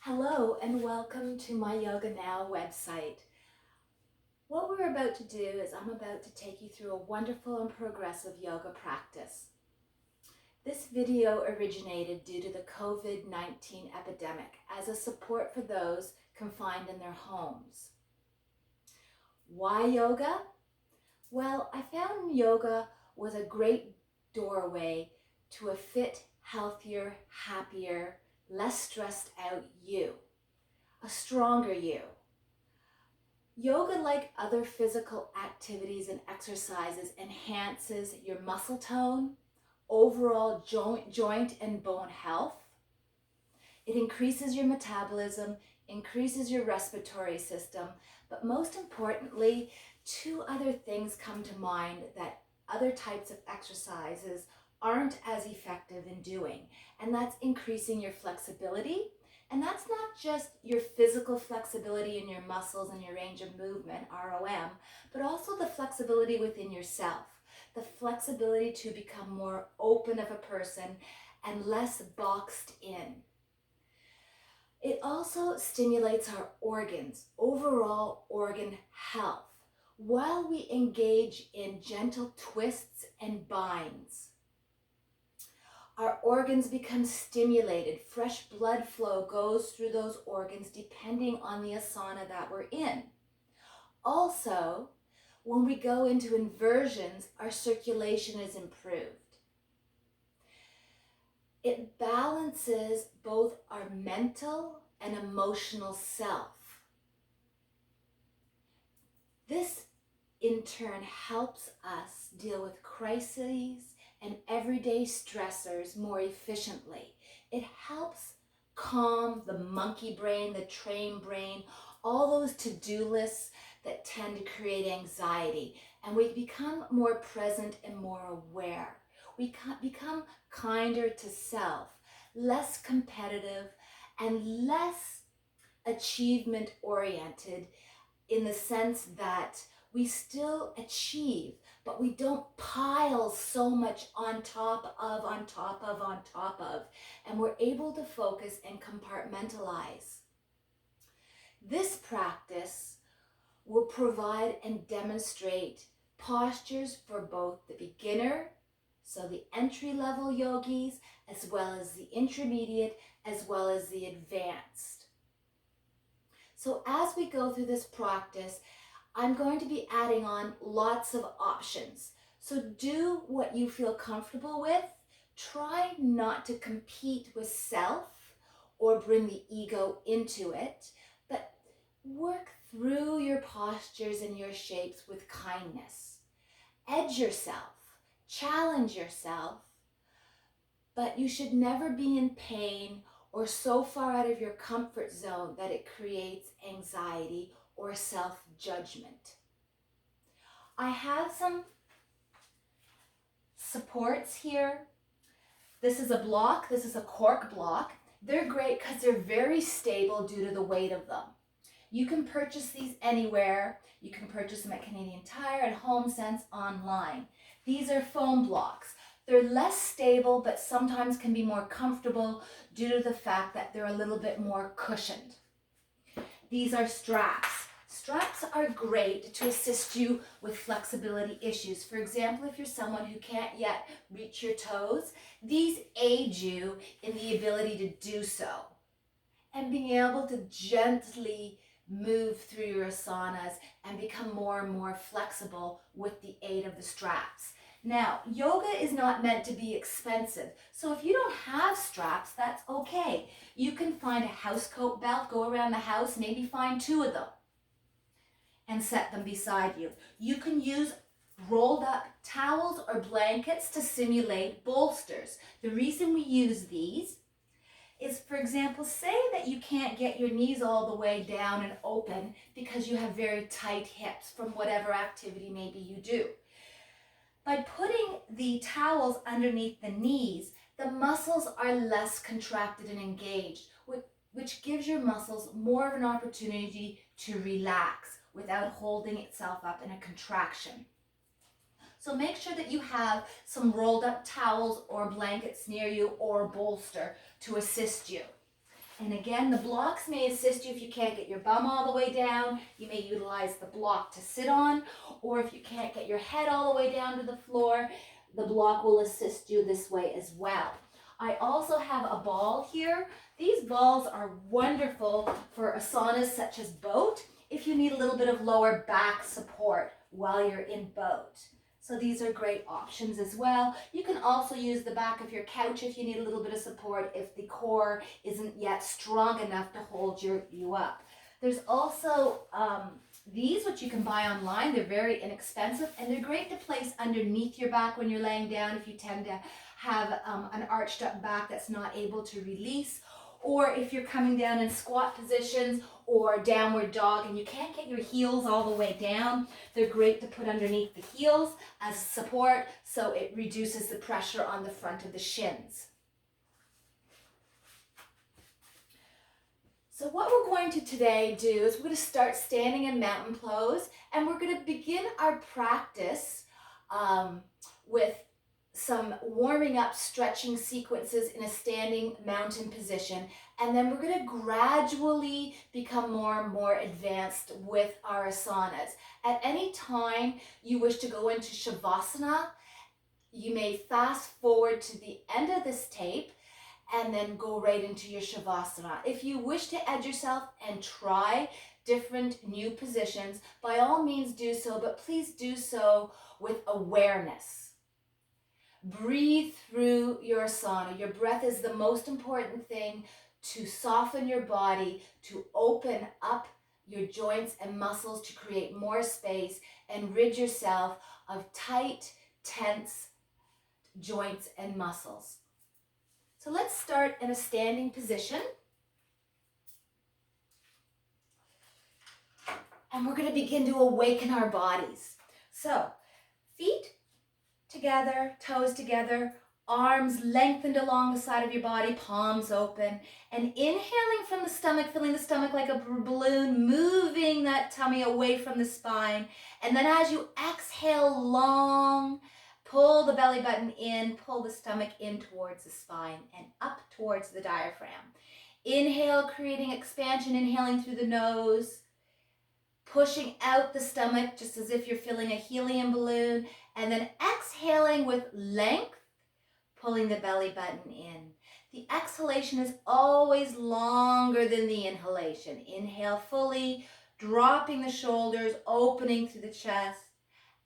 Hello and welcome to my Yoga Now website. What we're about to do is I'm about to take you through a wonderful and progressive yoga practice. This video originated due to the COVID-19 epidemic as a support for those confined in their homes. Why yoga? Well, I found yoga was a great doorway to a fit, healthier, happier, less stressed out you, a stronger you. Yoga, like other physical activities and exercises, enhances your muscle tone, overall joint and bone health. It increases your metabolism, increases your respiratory system, but most importantly, two other things come to mind that other types of exercises aren't as effective in doing, and that's increasing your flexibility. And that's not just your physical flexibility in your muscles and your range of movement, ROM, but also the flexibility within yourself, the flexibility to become more open of a person and less boxed in. It also stimulates our organs, overall organ health, while we engage in gentle twists and binds. Our organs become stimulated. Fresh blood flow goes through those organs depending on the asana that we're in. Also, when we go into inversions, our circulation is improved. It balances both our mental and emotional self. This, in turn, helps us deal with crises and everyday stressors more efficiently. It helps calm the monkey brain, the train brain, all those to-do lists that tend to create anxiety. And we become more present and more aware. We become kinder to self, less competitive, and less achievement oriented, in the sense that we still achieve, but we don't pile so much on top of, and we're able to focus and compartmentalize. This practice will provide and demonstrate postures for both the beginner, so the entry-level yogis, as well as the intermediate, as well as the advanced. So as we go through this practice, I'm going to be adding on lots of options. So do what you feel comfortable with. Try not to compete with self or bring the ego into it, but work through your postures and your shapes with kindness. Edge yourself, challenge yourself, but you should never be in pain or so far out of your comfort zone that it creates anxiety or self-judgment. I have some supports here. This is a block, this is a cork block. They're great because they're very stable due to the weight of them. You can purchase these anywhere. You can purchase them at Canadian Tire, at HomeSense, online. These are foam blocks. They're less stable, but sometimes can be more comfortable due to the fact that they're a little bit more cushioned. These are straps. Straps are great to assist you with flexibility issues. For example, if you're someone who can't yet reach your toes, these aid you in the ability to do so and being able to gently move through your asanas and become more and more flexible with the aid of the straps. Now, yoga is not meant to be expensive, so if you don't have straps, that's okay. You can find a housecoat belt, go around the house, maybe find 2 of them and set them beside you. You can use rolled up towels or blankets to simulate bolsters. The reason we use these is, for example, say that you can't get your knees all the way down and open because you have very tight hips from whatever activity maybe you do. By putting the towels underneath the knees, the muscles are less contracted and engaged, which gives your muscles more of an opportunity to relax without holding itself up in a contraction. So make sure that you have some rolled up towels or blankets near you or a bolster to assist you. And again, the blocks may assist you if you can't get your bum all the way down. You may utilize the block to sit on, or if you can't get your head all the way down to the floor, the block will assist you this way as well. I also have a ball here. These balls are wonderful for asanas such as boat, if you need a little bit of lower back support while you're in boat. So these are great options as well. You can also use the back of your couch if you need a little bit of support if the core isn't yet strong enough to hold you up. There's also these, which you can buy online. They're very inexpensive and they're great to place underneath your back when you're laying down if you tend to have an arched up back that's not able to release, or if you're coming down in squat positions or downward dog and you can't get your heels all the way down. They're great to put underneath the heels as support, so it reduces the pressure on the front of the shins. So what we're going to today do is we're going to start standing in mountain pose, and we're going to begin our practice with some warming up stretching sequences in a standing mountain position, and then we're going to gradually become more and more advanced with our asanas. At any time you wish to go into Shavasana, you may fast forward to the end of this tape and then go right into your Shavasana. If you wish to edge yourself and try different new positions, by all means do so, but please do so with awareness. Breathe through your asana. Your breath is the most important thing to soften your body, to open up your joints and muscles, to create more space and rid yourself of tight, tense joints and muscles. So let's start in a standing position. And we're going to begin to awaken our bodies. So, feet together, toes together, arms lengthened along the side of your body, palms open, and inhaling from the stomach, filling the stomach like a balloon, moving that tummy away from the spine. And then as you exhale long, pull the belly button in, pull the stomach in towards the spine and up towards the diaphragm. Inhale, creating expansion, inhaling through the nose, pushing out the stomach just as if you're filling a helium balloon, and then exhaling with length, pulling the belly button in. The exhalation is always longer than the inhalation. Inhale fully, dropping the shoulders, opening through the chest.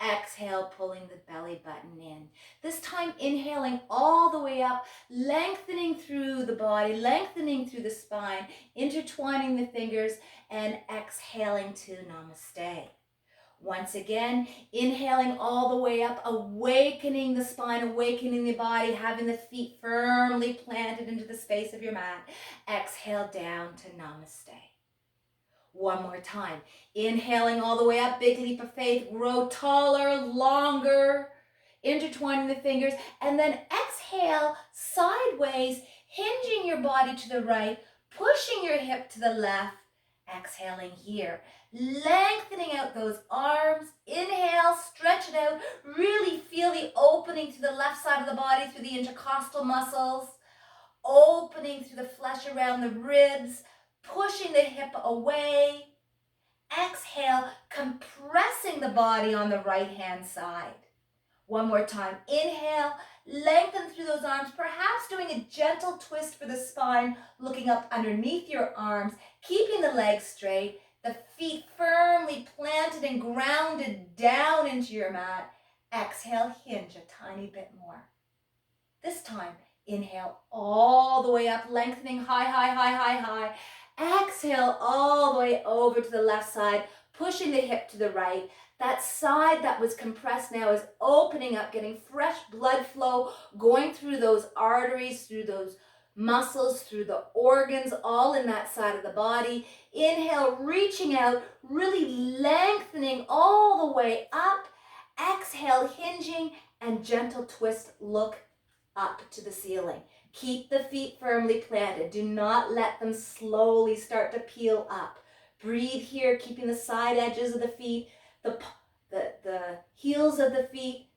Exhale, pulling the belly button in. This time inhaling all the way up, lengthening through the body, lengthening through the spine, intertwining the fingers, and exhaling to Namaste. Once again, inhaling all the way up, awakening the spine, awakening the body, having the feet firmly planted into the space of your mat. Exhale down to Namaste. One more time. Inhaling all the way up, big leap of faith, grow taller, longer, intertwining the fingers, and then exhale sideways, hinging your body to the right, pushing your hip to the left, exhaling here. Lengthening out those arms. Inhale, stretch it out. Really feel the opening to the left side of the body through the intercostal muscles. Opening through the flesh around the ribs. Pushing the hip away. Exhale, compressing the body on the right-hand side. One more time. Inhale, lengthen through those arms, perhaps doing a gentle twist for the spine, looking up underneath your arms, keeping the legs straight, the feet firmly planted and grounded down into your mat. Exhale, hinge a tiny bit more. This time, inhale all the way up, lengthening high, high, high, high, high. Exhale all the way over to the left side, pushing the hip to the right. That side that was compressed now is opening up, getting fresh blood flow, going through those arteries, through those muscles, through the organs, all in that side of the body. Inhale, reaching out, really lengthening all the way up. Exhale, hinging, and gentle twist, look up to the ceiling. Keep the feet firmly planted. Do not let them slowly start to peel up. Breathe here, keeping the side edges of the feet, the heels of the feet,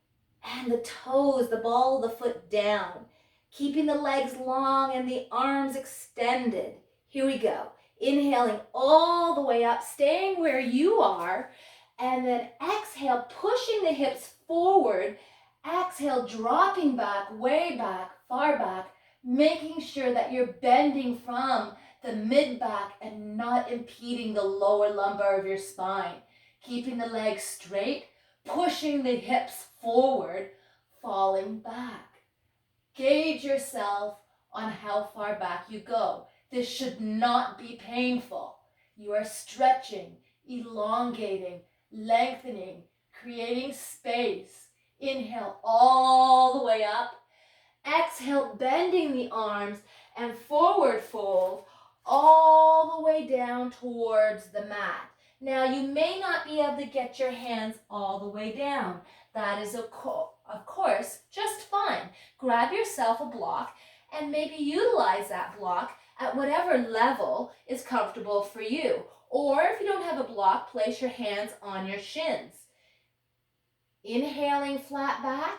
and the toes, the ball of the foot down. Keeping the legs long and the arms extended. Here we go. Inhaling all the way up, staying where you are, and then exhale, pushing the hips forward. Exhale, dropping back, way back, far back, making sure that you're bending from the mid-back and not impeding the lower lumbar of your spine. Keeping the legs straight, pushing the hips forward, falling back. Gauge yourself on how far back you go. This should not be painful. You are stretching, elongating, lengthening, creating space. Inhale all the way up. Exhale, bending the arms and forward fold all the way down towards the mat. Now, you may not be able to get your hands all the way down. That is, of course, just fine. Grab yourself a block and maybe utilize that block at whatever level is comfortable for you. Or if you don't have a block, place your hands on your shins. Inhaling flat back,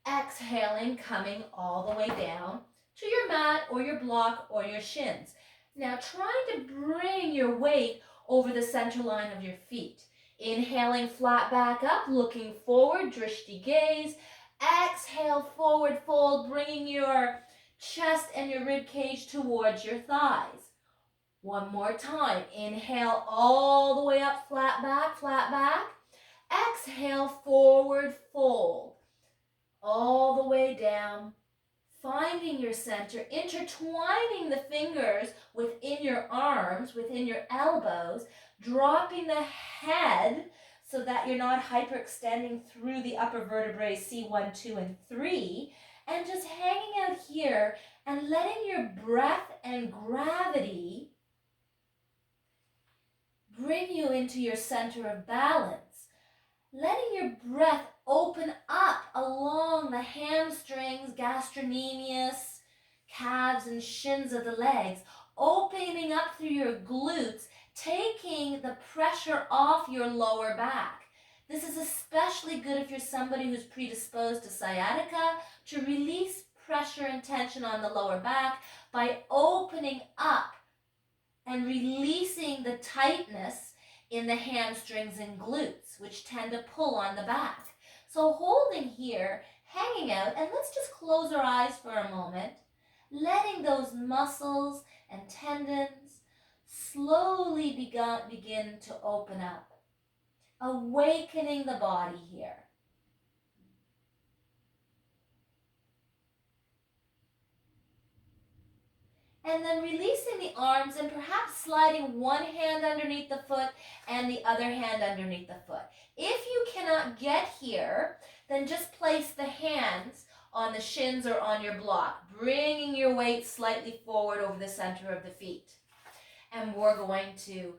exhaling, coming all the way down to your mat or your block or your shins. Now trying to bring your weight over the center line of your feet. Inhaling flat back up, looking forward, drishti gaze. Exhale, forward fold, bringing your chest and your rib cage towards your thighs. One more time. Inhale all the way up, flat back, flat back. Exhale, forward fold. All the way down, finding your center, intertwining the fingers within your arms, within your elbows, dropping the head so that you're not hyperextending through the upper vertebrae C1, 2, and 3, and just hanging out here and letting your breath and gravity bring you into your center of balance. Letting your breath open up along the hamstrings, gastrocnemius, calves, and shins of the legs, opening up through your glutes, taking the pressure off your lower back. This is especially good if you're somebody who's predisposed to sciatica, to release pressure and tension on the lower back by opening up and releasing the tightness in the hamstrings and glutes, which tend to pull on the back. So holding here, hanging out, and let's just close our eyes for a moment, letting those muscles and tendons slowly begin to open up, awakening the body here. And then releasing the arms and perhaps sliding one hand underneath the foot and the other hand underneath the foot. If you cannot get here, then just place the hands on the shins or on your block, bringing your weight slightly forward over the center of the feet. And we're going to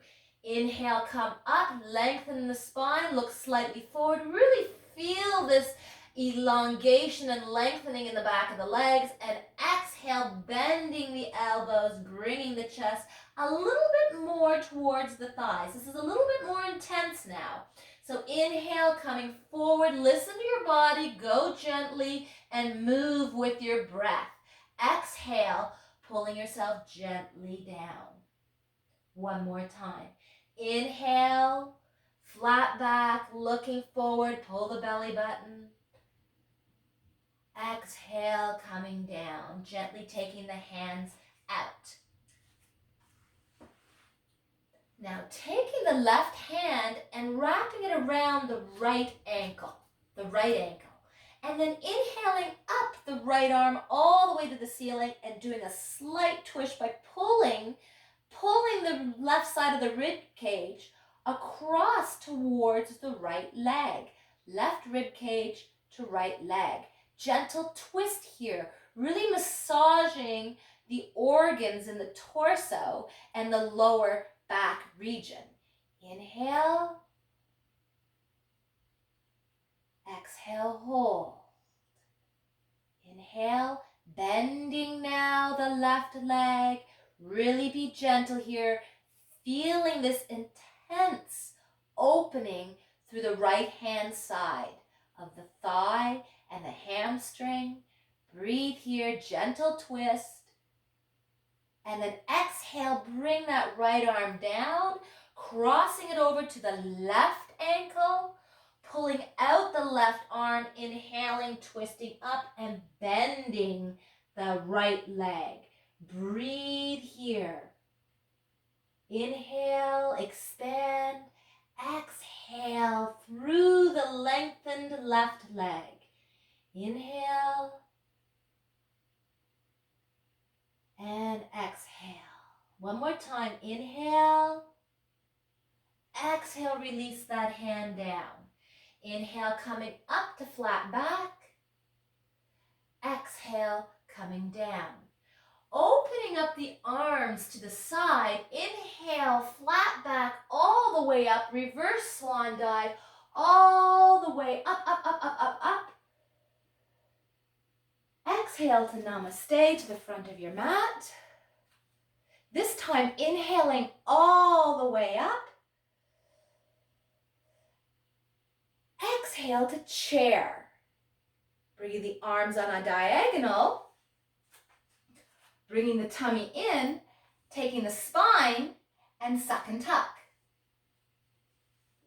inhale, come up, lengthen the spine, look slightly forward, really feel this elongation and lengthening in the back of the legs, and exhale, bending the elbows, bringing the chest a little bit more towards the thighs. This is a little bit more intense now. So inhale, coming forward, listen to your body, go gently and move with your breath. Exhale, pulling yourself gently down. One more time. Inhale, flat back, looking forward, pull the belly button. Exhale, coming down, gently taking the hands out. Now taking the left hand and wrapping it around the right ankle, and then inhaling up the right arm all the way to the ceiling and doing a slight twist by pulling the left side of the rib cage across towards the right leg. Left rib cage to right leg. Gentle twist here, really massaging the organs in the torso and the lower back region. Inhale. Exhale, hold. Inhale, bending now the left leg. Really be gentle here, feeling this intense opening through the right hand side of the thigh and the hamstring. Breathe here, gentle twist. And then exhale, bring that right arm down, crossing it over to the left ankle, pulling out the left arm, inhaling, twisting up and bending the right leg. Breathe here. Inhale, expand. Exhale through the lengthened left leg. Inhale and exhale. One more time. Inhale. Exhale, release that hand down. Inhale, coming up to flat back. Exhale, coming down. Opening up the arms to the side. Inhale, flat back all the way up. Reverse swan dive all the way up, up, up, up, up, up. Exhale to namaste to the front of your mat. This time, inhaling all the way up. Exhale to chair. Bring the arms on a diagonal. Bringing the tummy in, taking the spine, and suck and tuck.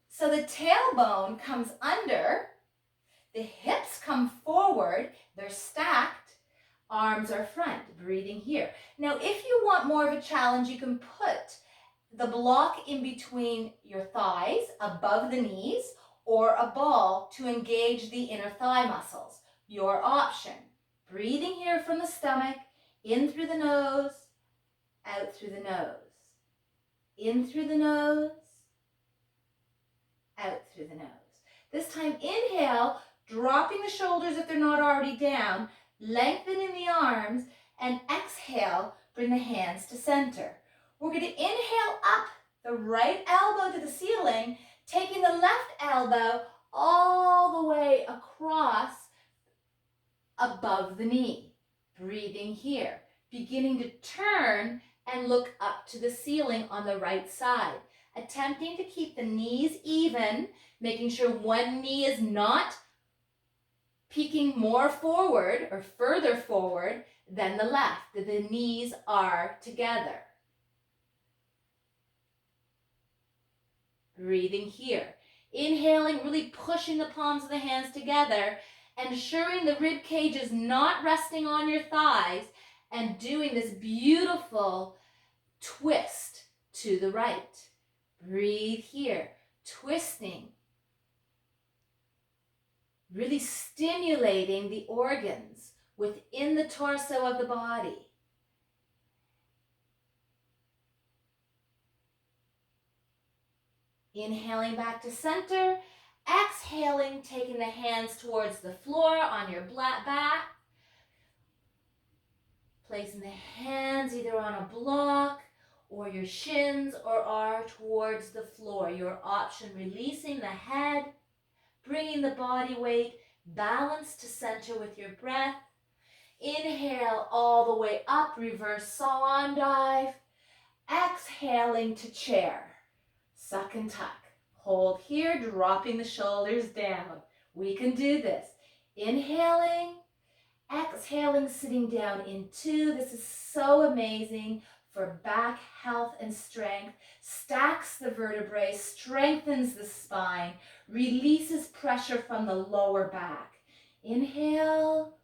So the tailbone comes under, the hips come forward, they're stacked, arms are front, breathing here. Now, if you want more of a challenge, you can put the block in between your thighs, above the knees, or a ball to engage the inner thigh muscles. Your option. Breathing here from the stomach, in through the nose, out through the nose. In through the nose, out through the nose. This time, inhale, dropping the shoulders if they're not already down, lengthening the arms, and exhale, bring the hands to center. We're going to inhale up the right elbow to the ceiling, taking the left elbow all the way across above the knee. Breathing here. Beginning to turn and look up to the ceiling on the right side. Attempting to keep the knees even, making sure one knee is not peeking more forward or further forward than the left. That the knees are together. Breathing here. Inhaling, really pushing the palms of the hands together, ensuring the rib cage is not resting on your thighs, and doing this beautiful twist to the right. Breathe here, twisting, really stimulating the organs within the torso of the body. Inhaling back to center. Exhaling, taking the hands towards the floor on your back. Placing the hands either on a block or your shins or are towards the floor. Your option, releasing the head, bringing the body weight, balance to center with your breath. Inhale all the way up, reverse swan dive. Exhaling to chair. Suck and tuck. Hold here, dropping the shoulders down. We can do this. Inhaling, exhaling, sitting down in two. This is so amazing for back health and strength. Stacks the vertebrae, strengthens the spine, releases pressure from the lower back. Inhale,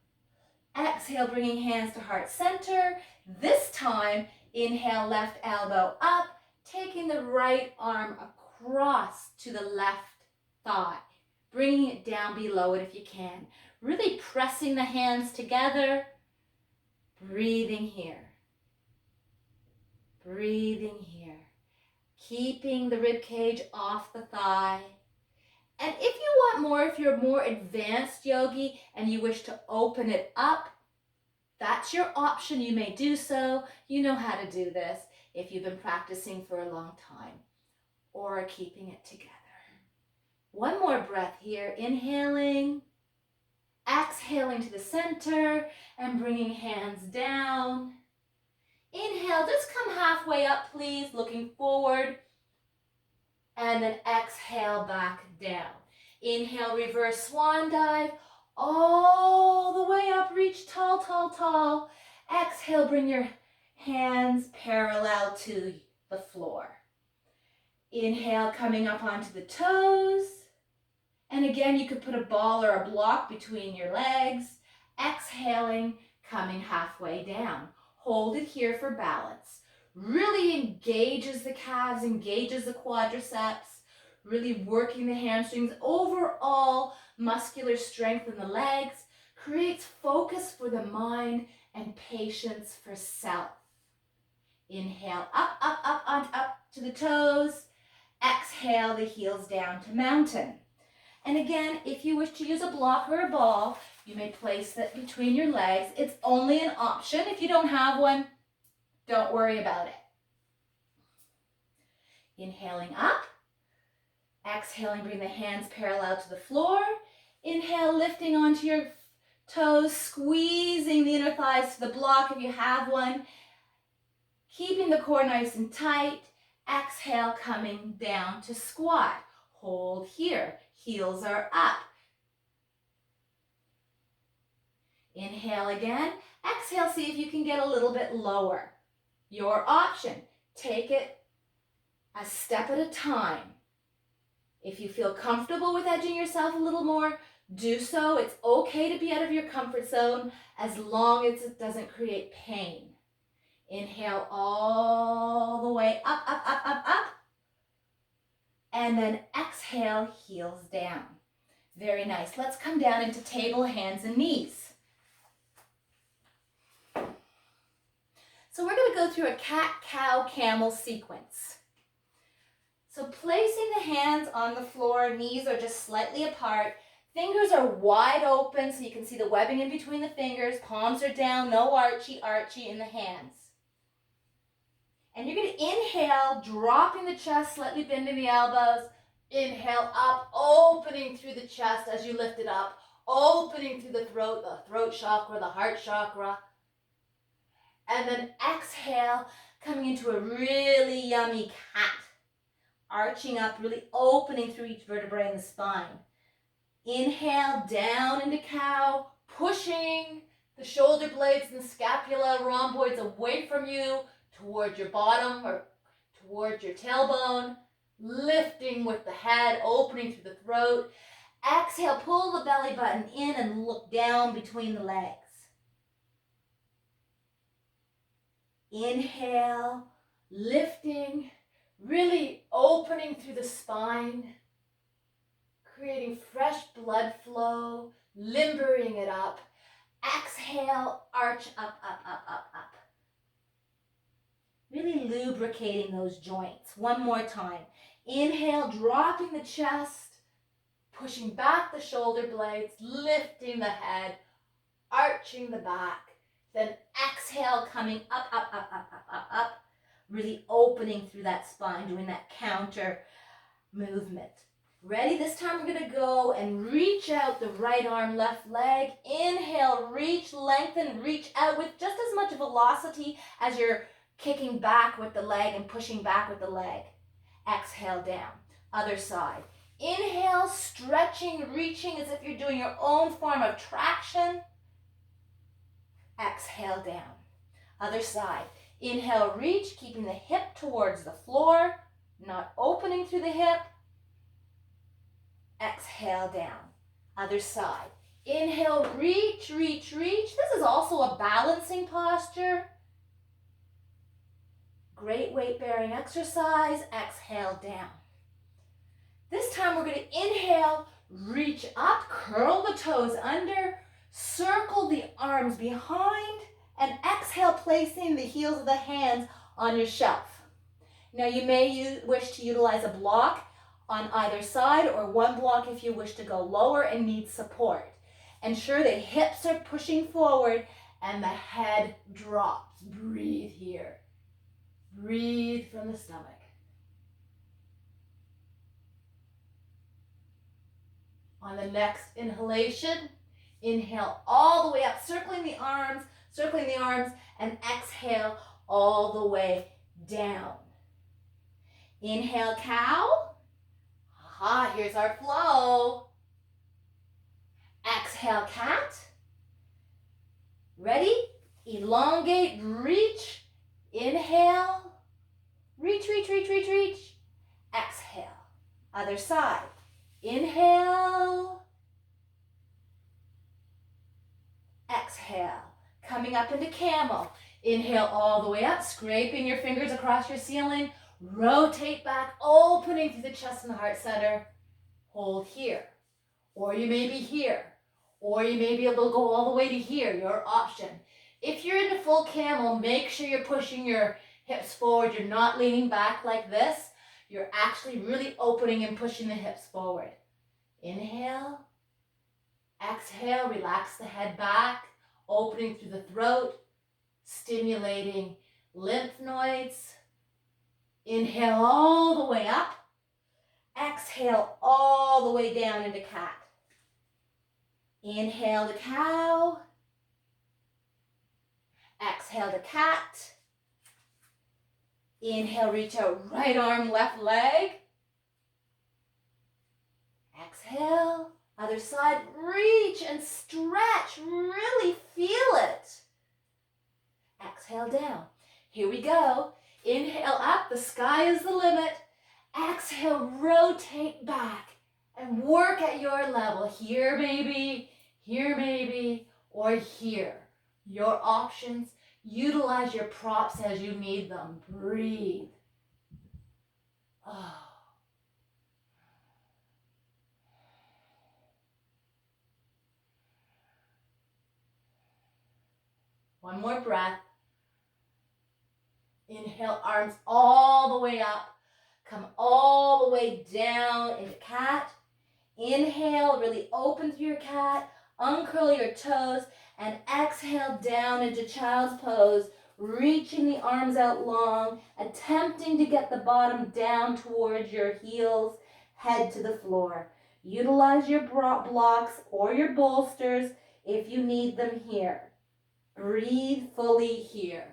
exhale, bringing hands to heart center. This time, inhale, left elbow up, taking the right arm across to the left thigh, bringing it down below it if you can. Really pressing the hands together, breathing here. Breathing here. Keeping the rib cage off the thigh. And if you want more, if you're a more advanced yogi and you wish to open it up, that's your option. You may do so. You know how to do this if you've been practicing for a long time or keeping it together. One more breath here. Inhaling, exhaling to the center and bringing hands down. Inhale, just come halfway up, please, looking forward. And then exhale back down. Inhale, reverse swan dive. All the way up, reach tall, tall, tall. Exhale, bring your hands parallel to the floor. Inhale, coming up onto the toes. And again, you could put a ball or a block between your legs. Exhaling, coming halfway down. Hold it here for balance. Really engages the calves, engages the quadriceps, really working the hamstrings. Overall, muscular strength in the legs, creates focus for the mind and patience for self. Inhale, up, up, up, up to the toes. Exhale, the heels down to mountain. And again, if you wish to use a block or a ball, you may place it between your legs. It's only an option. If you don't have one, don't worry about it. Inhaling up. Exhaling, bring the hands parallel to the floor. Inhale, lifting onto your toes, squeezing the inner thighs to the block if you have one. Keeping the core nice and tight. Exhale, coming down to squat. Hold here. Heels are up. Inhale again. Exhale, see if you can get a little bit lower. Your option. Take it a step at a time. If you feel comfortable with edging yourself a little more, do so. It's okay to be out of your comfort zone as long as it doesn't create pain. Inhale all the way up, up, up, up, up. And then exhale, heels down. Very nice. Let's come down into table, hands and knees. So we're going to go through a cat, cow, camel sequence. So placing the hands on the floor, knees are just slightly apart. Fingers are wide open so you can see the webbing in between the fingers. Palms are down, no archy in the hands. And you're going to inhale, dropping the chest, slightly bending the elbows. Inhale up, opening through the chest as you lift it up. Opening through the throat chakra, the heart chakra. And then exhale, coming into a really yummy cat. Arching up, really opening through each vertebrae in the spine. Inhale, down into cow, pushing the shoulder blades and scapula, rhomboids away from you, towards your bottom or towards your tailbone, lifting with the head, opening through the throat. Exhale, pull the belly button in and look down between the legs. Inhale, lifting, really opening through the spine, creating fresh blood flow, limbering it up. Exhale, arch up, up, up, up, up. Really lubricating those joints. One more time. Inhale, dropping the chest, pushing back the shoulder blades, lifting the head, arching the back. Then exhale, coming up, up, up, up, up, up, up. Really opening through that spine, doing that counter movement. Ready? This time we're going to go and reach out the right arm, left leg. Inhale, reach, lengthen, reach out with just as much velocity as you're kicking back with the leg and pushing back with the leg. Exhale down. Other side. Inhale, stretching, reaching as if you're doing your own form of traction. Exhale down. Other side. Inhale, reach, keeping the hip towards the floor, not opening through the hip. Exhale down. Other side. Inhale, reach, reach, reach. This is also a balancing posture. Great weight-bearing exercise. Exhale down. This time we're going to inhale, reach up, curl the toes under, circle the arms behind, and exhale, placing the heels of the hands on your shelf. Now you may wish to utilize a block on either side or one block if you wish to go lower and need support. Ensure the hips are pushing forward and the head drops. Breathe here. Breathe from the stomach. On the next inhalation, inhale all the way up, circling the arms, and exhale all the way down. Inhale, cow. Aha, here's our flow. Exhale, cat. Ready? Elongate, reach, Inhale, reach, reach, reach, reach, reach. Exhale, other side. Inhale, exhale. Coming up into camel. Inhale all the way up, scraping your fingers across your ceiling. Rotate back, opening through the chest and the heart center. Hold here. Or you may be here. Or you may be able to go all the way to here, your option. If you're in a full camel, make sure you're pushing your hips forward. You're not leaning back like this. You're actually really opening and pushing the hips forward. Inhale. Exhale, relax the head back, opening through the throat, stimulating lymph nodes. Inhale all the way up. Exhale all the way down into cat. Inhale to cow. Exhale to cat. Inhale, reach out, right arm, left leg. Exhale, other side, reach and stretch, really feel it. Exhale down. Here we go. Inhale up, the sky is the limit. Exhale, rotate back and work at your level. Here maybe, or here. Your options. Utilize your props as you need them. Breathe. Oh. One more breath. Inhale, arms all the way up. Come all the way down into cat. Inhale, really open through your cat. Uncurl your toes. And exhale down into child's pose. Reaching the arms out long. Attempting to get the bottom down towards your heels. Head to the floor. Utilize your blocks or your bolsters if you need them here. Breathe fully here.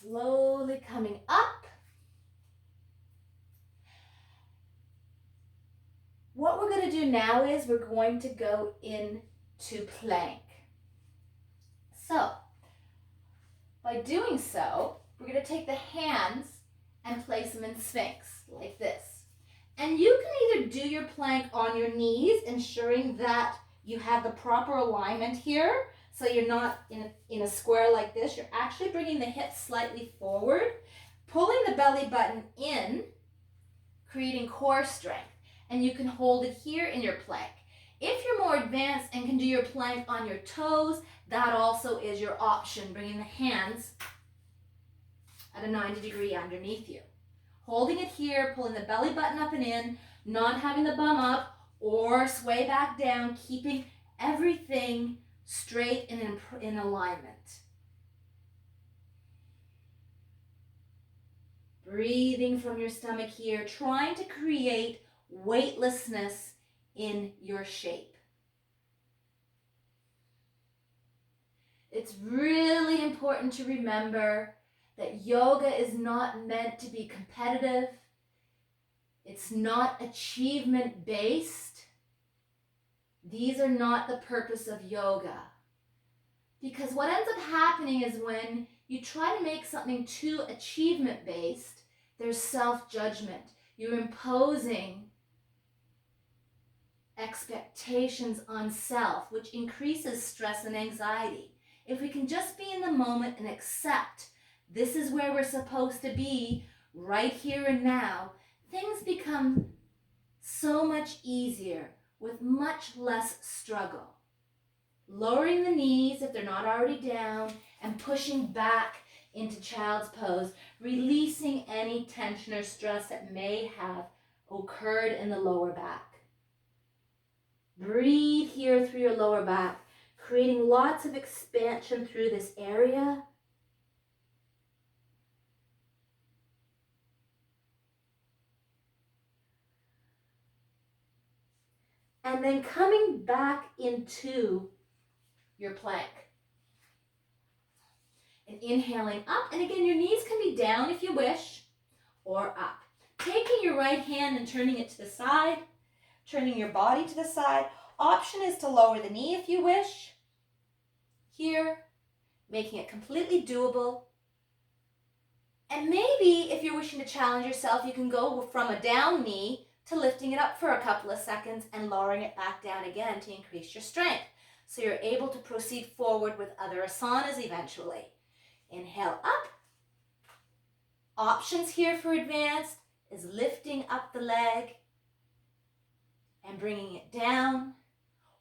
Slowly coming up. What we're going to do now is we're going to go into plank. So, by doing so, we're going to take the hands and place them in Sphinx, like this. And you can either do your plank on your knees, ensuring that you have the proper alignment here, so you're not in a square like this. You're actually bringing the hips slightly forward, pulling the belly button in, creating core strength. And you can hold it here in your plank. If you're more advanced and can do your plank on your toes, that also is your option, bringing the hands at a 90-degree underneath you. Holding it here, pulling the belly button up and in, not having the bum up or sway back down, keeping everything straight and in alignment. Breathing from your stomach here, trying to create weightlessness in your shape. It's really important to remember that yoga is not meant to be competitive. It's not achievement-based. These are not the purpose of yoga. Because what ends up happening is when you try to make something too achievement-based, there's self-judgment. You're imposing expectations on self, which increases stress and anxiety. If we can just be in the moment and accept this is where we're supposed to be, right here and now, things become so much easier with much less struggle. Lowering the knees if they're not already down and pushing back into child's pose, releasing any tension or stress that may have occurred in the lower back. Breathe here through your lower back, creating lots of expansion through this area. And then coming back into your plank. And inhaling up, and again, your knees can be down if you wish, or up. Taking your right hand and turning it to the side, turning your body to the side. Option is to lower the knee if you wish. Here, making it completely doable. And maybe if you're wishing to challenge yourself, you can go from a down knee to lifting it up for a couple of seconds and lowering it back down again to increase your strength. So you're able to proceed forward with other asanas eventually. Inhale up. Options here for advanced is lifting up the leg and bringing it down,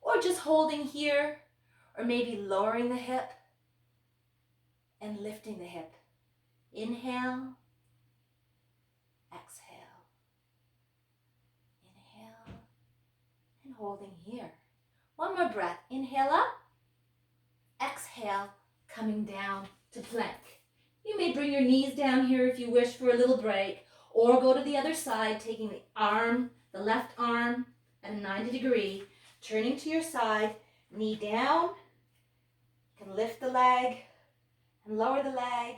or just holding here, or maybe lowering the hip and lifting the hip. Inhale, exhale, inhale, and holding here. One more breath. Inhale up, exhale, coming down to plank. You may bring your knees down here if you wish for a little break, or go to the other side, taking the arm, the left arm at a 90 degree, turning to your side, knee down. You can lift the leg and lower the leg,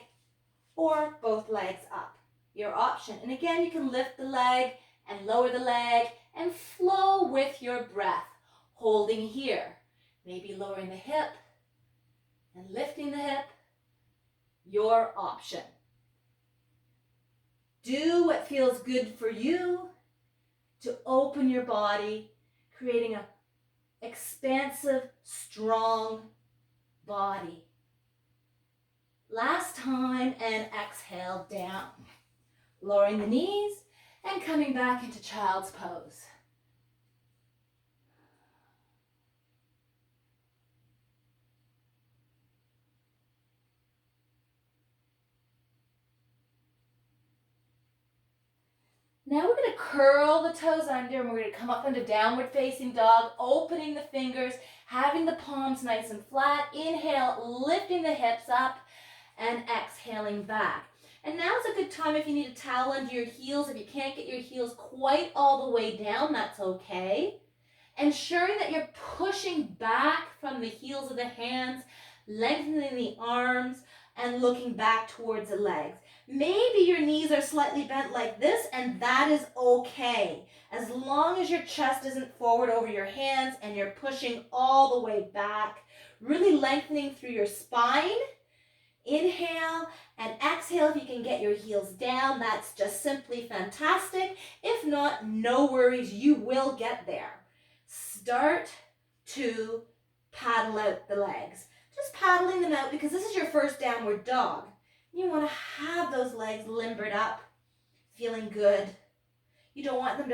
or both legs up. Your option. And again, you can lift the leg and lower the leg and flow with your breath, holding here. Maybe lowering the hip and lifting the hip. Your option. Do what feels good for you to open your body, creating an expansive, strong body. Last time, and exhale down. Lowering the knees and coming back into child's pose. Now we're going to curl the toes under, and we're going to come up into downward facing dog, opening the fingers, having the palms nice and flat. Inhale, lifting the hips up, and exhaling back. And now's a good time if you need a towel under your heels. If you can't get your heels quite all the way down, that's okay. Ensuring that you're pushing back from the heels of the hands, lengthening the arms, and looking back towards the legs. Maybe your knees are slightly bent like this, and that is okay. As long as your chest isn't forward over your hands and you're pushing all the way back, really lengthening through your spine. Inhale and exhale. If you can get your heels down, that's just simply fantastic. If not, no worries, you will get there. Start to paddle out the legs. Just paddling them out because this is your first downward dog. You want to have those legs limbered up, feeling good. You don't want them to